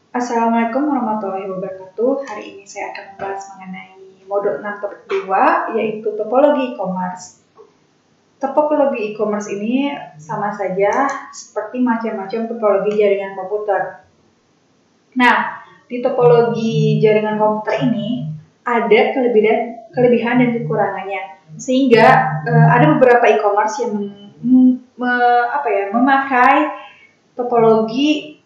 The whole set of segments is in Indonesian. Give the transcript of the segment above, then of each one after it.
Assalamualaikum warahmatullahi wabarakatuh. Hari ini saya akan membahas mengenai modul 6 topik 2, yaitu topologi e-commerce. Topologi e-commerce ini sama saja seperti macam-macam topologi jaringan komputer. Nah, di topologi jaringan komputer ini ada kelebihan dan kekurangannya. Sehingga ada beberapa e-commerce yang memakai topologi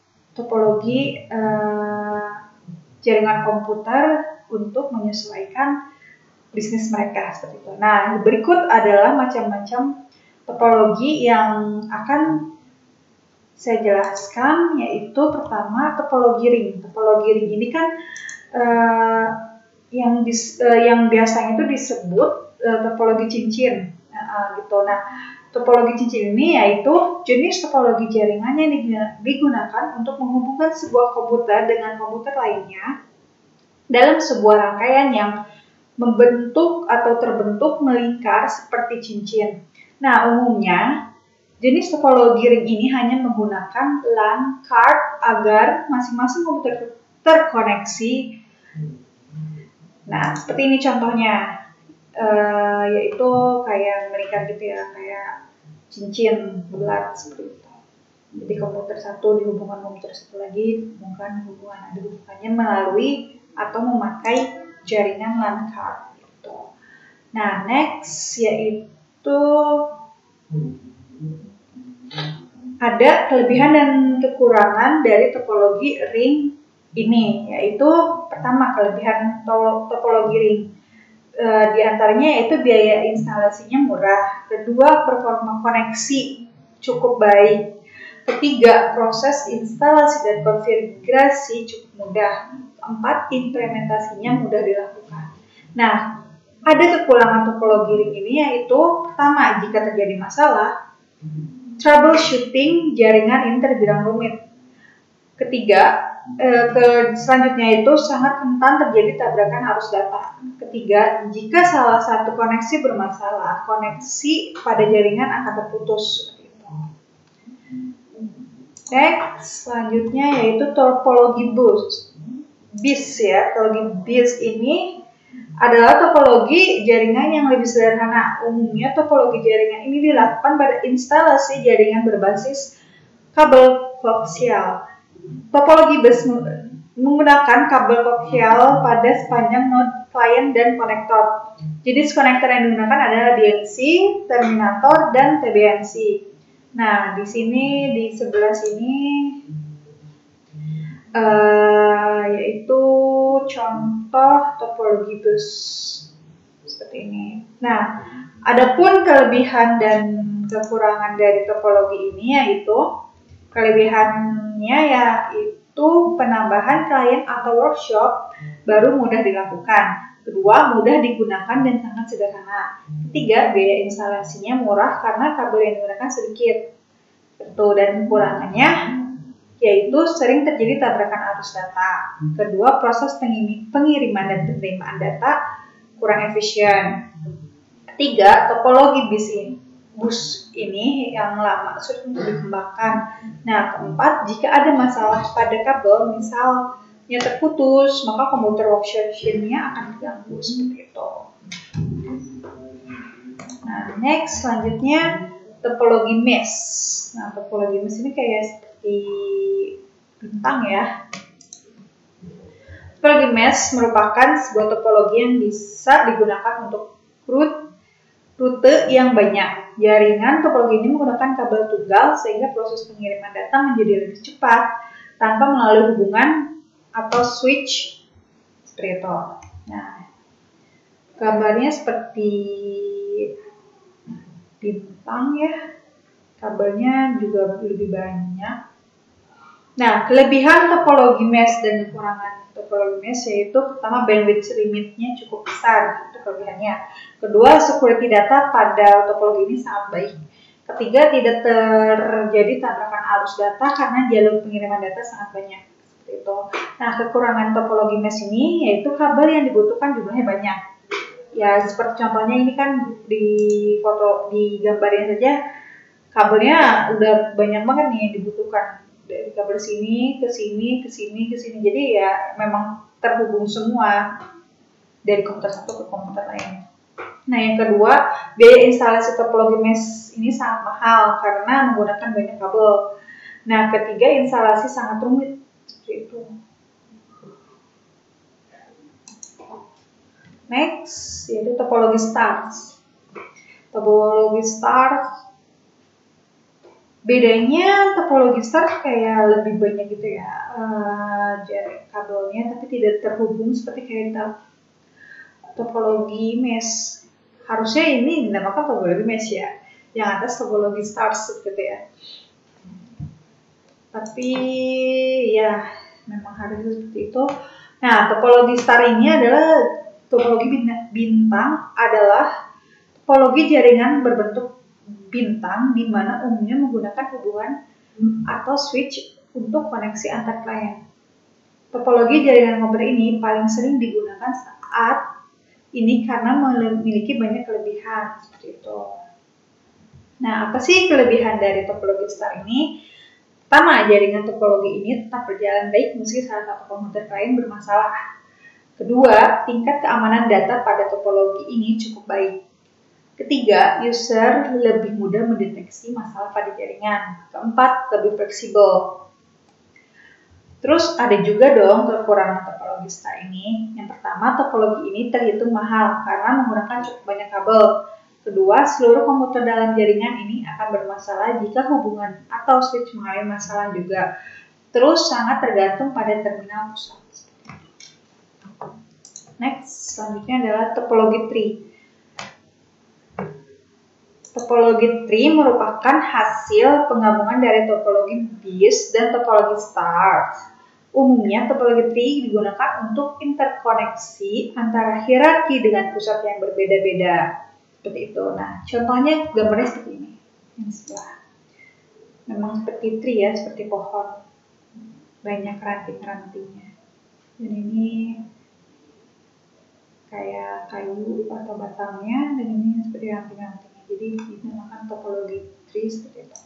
jaringan komputer untuk menyesuaikan bisnis mereka seperti itu. Nah, berikut adalah macam-macam topologi yang akan saya jelaskan, yaitu pertama topologi ring. Topologi ring ini kan yang biasanya itu disebut topologi cincin, gitu. Nah, topologi cincin ini yaitu jenis topologi jaringan yang digunakan untuk menghubungkan sebuah komputer dengan komputer lainnya dalam sebuah rangkaian yang membentuk atau terbentuk melingkar seperti cincin. Nah, umumnya jenis topologi ring ini hanya menggunakan LAN card agar masing-masing komputer terkoneksi. Nah, seperti ini contohnya, yaitu kayak melingkar gitu ya, kayak cincin bulat seperti itu. Jadi komputer satu dihubungkan komputer satu lagi, dihubungannya melalui atau memakai jaringan LAN card gitu. Nah, next yaitu ada kelebihan dan kekurangan dari topologi ring ini, yaitu pertama kelebihan topologi ring. Di antaranya yaitu biaya instalasinya murah, kedua performa koneksi cukup baik, ketiga proses instalasi dan konfigurasi cukup mudah, keempat implementasinya mudah dilakukan. Nah, ada kekurangan topologi ring ini yaitu pertama, jika terjadi masalah, troubleshooting jaringan ini terbilang rumit. Ketiga, selanjutnya itu sangat rentan terjadi tabrakan arus data. Ketiga, jika salah satu koneksi bermasalah, koneksi pada jaringan akan terputus. Next, selanjutnya yaitu topologi bus. Topologi bus ini adalah topologi jaringan yang lebih sederhana. Umumnya topologi jaringan ini dilakukan pada instalasi jaringan berbasis kabel koaksial. Topologi bus menggunakan kabel koaksial pada sepanjang node klien dan konektor. Jenis konektor yang digunakan adalah BNC, terminator, dan TBNC. Nah, di sini di sebelah sini yaitu contoh topologi bus seperti ini. Nah, adapun kelebihan dan kekurangan dari topologi ini yaitu kelebihannya yaitu penambahan klien atau workshop baru mudah dilakukan. Kedua, mudah digunakan dan sangat sederhana. Ketiga, biaya instalasinya murah karena kabel yang digunakan sedikit. Dan kekurangannya yaitu sering terjadi tabrakan arus data. Kedua, proses pengiriman dan penerimaan data kurang efisien. Ketiga, topologi bus ini yang lama sulit untuk dikembangkan. Nah, keempat, jika ada masalah pada kabel, misalnya terputus, maka komputer workstation-nya akan diganggu seperti itu. Nah, next selanjutnya topologi mesh. Nah, topologi mesh ini kayak seperti bintang ya. Topologi mesh merupakan sebuah topologi yang bisa digunakan untuk rute yang banyak. Jaringan topologi ini menggunakan kabel tunggal sehingga proses pengiriman data menjadi lebih cepat tanpa melalui hubungan atau switch seperti itu. Nah, gambarnya seperti bintang ya. Kabelnya juga lebih banyak. Nah, kelebihan topologi mesh dan kekurangan topologi mesh yaitu pertama bandwidth limitnya cukup besar, itu kelebihannya. Kedua, security data pada topologi ini sangat baik. Ketiga, tidak terjadi tabrakan arus data karena jalur pengiriman data sangat banyak. Seperti itu. Nah, kekurangan topologi mesh ini yaitu kabel yang dibutuhkan jumlahnya banyak. Ya, seperti contohnya ini kan di gambarnya saja kabelnya udah banyak banget nih yang dibutuhkan dari kabel sini ke sini ke sini ke sini. Jadi ya memang terhubung semua dari komputer satu ke komputer lain. Nah, yang kedua, biaya instalasi topologi mesh ini sangat mahal karena menggunakan banyak kabel. Nah, ketiga, instalasi sangat rumit seperti itu. Next, yaitu topologi stars. Topologi stars, bedanya topologi stars kayak lebih banyak gitu ya jarak kabelnya, tapi tidak terhubung seperti kayak topologi mesh. Harusnya ini dinamakan topologi mesh ya, yang atas topologi stars gitu ya. Tapi ya memang harus seperti itu. Nah, topologi star ini adalah topologi bintang adalah topologi jaringan berbentuk bintang di mana umumnya menggunakan hubungan atau switch untuk koneksi antar klien. Topologi jaringan komputer ini paling sering digunakan saat ini karena memiliki banyak kelebihan seperti itu. Nah, apa sih kelebihan dari topologi star ini? Pertama, jaringan topologi ini tetap berjalan baik meski salah satu komputer lain bermasalah. Kedua, tingkat keamanan data pada topologi ini cukup baik. Ketiga, user lebih mudah mendeteksi masalah pada jaringan. Keempat, lebih fleksibel. Terus ada juga dong kekurangan topologi star ini. Yang pertama, topologi ini terhitung mahal karena menggunakan cukup banyak kabel. Kedua, seluruh komputer dalam jaringan ini akan bermasalah jika hubungan atau switch mengalami masalah juga. Terus sangat tergantung pada terminal pusat. Next, selanjutnya adalah topologi tree. Topologi tree merupakan hasil penggabungan dari topologi BIS dan topologi stars. Umumnya, topologi tree digunakan untuk interkoneksi antara hierarki dengan pusat yang berbeda-beda. Seperti itu. Nah, contohnya gambarnya seperti ini. Yang sebelah. Memang seperti tree ya, seperti pohon. Banyak ranting-rantingnya. Dan ini kayak kayu atau batangnya, dan ini seperti ranting-rantingnya. Jadi dinamakan topologi tree seperti itu.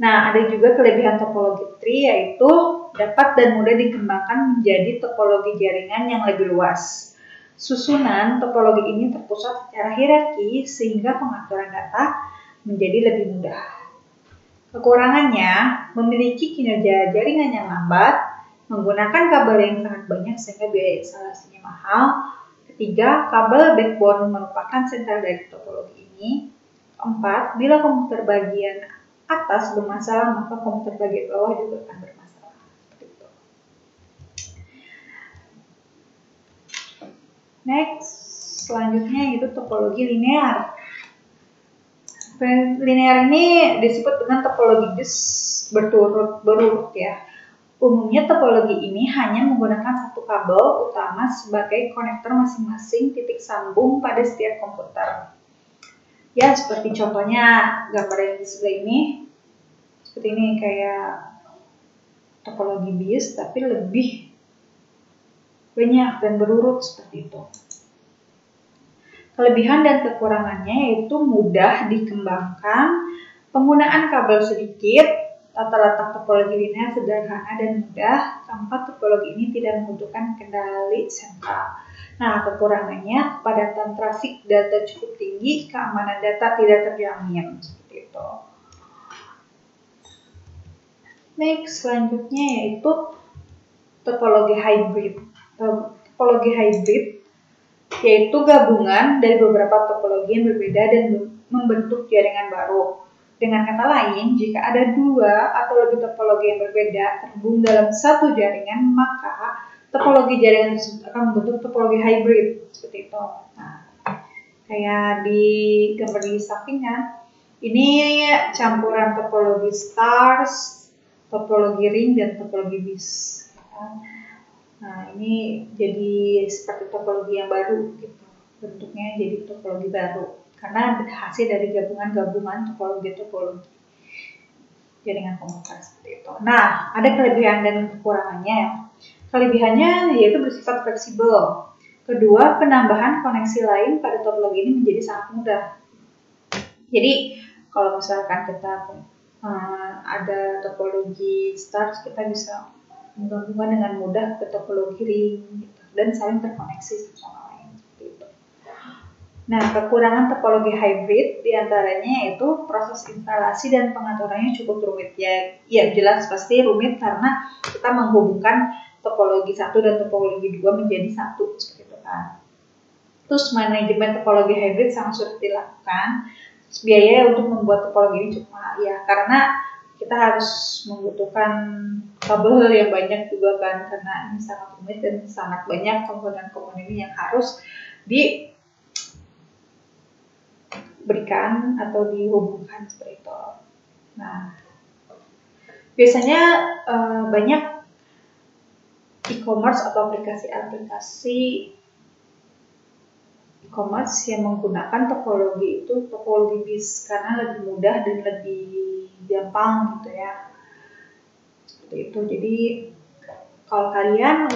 Nah, ada juga kelebihan topologi tree yaitu dapat dan mudah dikembangkan menjadi topologi jaringan yang lebih luas. Susunan topologi ini terpusat secara hierarki sehingga pengaturan data menjadi lebih mudah. Kekurangannya, memiliki kinerja jaringan yang lambat, menggunakan kabel yang sangat banyak sehingga biaya instalasinya mahal. Ketiga, kabel backbone merupakan sentral dari topologi ini. Keempat, bila komputer bagian atas bermasalah, maka komputer bagian bawah juga akan bermasalah. Gitu. Next, selanjutnya itu topologi linear. Linear ini disebut dengan topologi BIS berurut ya. Umumnya topologi ini hanya menggunakan satu kabel utama sebagai konektor masing-masing titik sambung pada setiap komputer. Ya, seperti contohnya gambar yang di sebelah ini. Seperti ini kayak topologi BIS tapi lebih banyak dan berurut seperti itu. Kelebihan dan kekurangannya yaitu mudah dikembangkan, penggunaan kabel sedikit, tata letak topologi linear sederhana dan mudah. Keempat, topologi ini tidak membutuhkan kendali sentral. Nah, kekurangannya kepadatan trafik data cukup tinggi, keamanan data tidak terjamin seperti itu. Next, selanjutnya yaitu topologi hybrid. Topologi hybrid yaitu gabungan dari beberapa topologi yang berbeda dan membentuk jaringan baru. Dengan kata lain, jika ada dua atau lebih topologi yang berbeda terhubung dalam satu jaringan, maka topologi jaringan tersebut akan membentuk topologi hybrid seperti itu. Nah, kayak di gambar di sampingnya, ini campuran topologi stars, topologi ring, dan topologi BIS. Nah, ini jadi seperti topologi yang baru gitu. Bentuknya jadi topologi baru karena hasil dari gabungan topologi jaringan komputer seperti itu. Nah, ada kelebihan dan kekurangannya. Kelebihannya yaitu bersifat fleksibel. Kedua, penambahan koneksi lain pada topologi ini menjadi sangat mudah. Jadi, kalau misalkan kita ada topologi stars, kita bisa menggabungkan dengan mudah ke topologi ring gitu, dan saling terkoneksi satu sama lain seperti itu. Nah, kekurangan topologi hybrid diantaranya yaitu proses instalasi dan pengaturannya cukup rumit. Ya jelas pasti rumit karena kita menghubungkan topologi 1 dan topologi 2 menjadi satu seperti itu kan. Terus manajemen topologi hybrid sangat sulit dilakukan. Biaya untuk membuat topologi ini cukup mahal ya, karena kita harus membutuhkan kabel yang banyak juga kan, karena ini sangat rumit dan sangat banyak komponen-komponen yang harus diberikan atau dihubungkan seperti itu. Nah, biasanya banyak e-commerce atau aplikasi-aplikasi e-commerce yang menggunakan topologi BIS karena lebih mudah dan lebih gampang gitu ya. Seperti itu. Jadi kalau kalian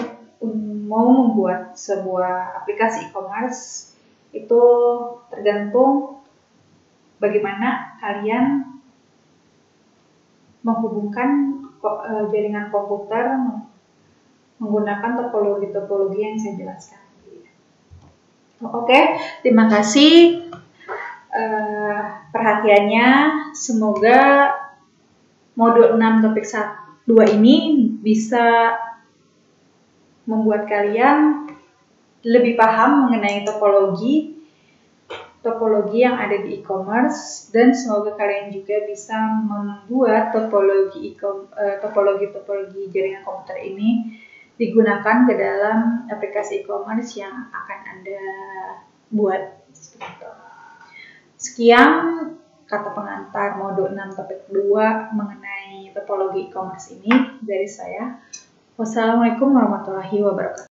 mau membuat sebuah aplikasi e-commerce, itu tergantung bagaimana kalian menghubungkan jaringan komputer menggunakan topologi-topologi yang saya jelaskan. Oke, terima kasih perhatiannya. Semoga modul 6 topik 2 ini bisa membuat kalian lebih paham mengenai topologi yang ada di e-commerce, dan semoga kalian juga bisa membuat topologi jaringan komputer ini digunakan ke dalam aplikasi e-commerce yang akan Anda buat. Sekian kata pengantar modul 6 topik 2 mengenai topologi e-commerce ini dari saya. Wassalamualaikum warahmatullahi wabarakatuh.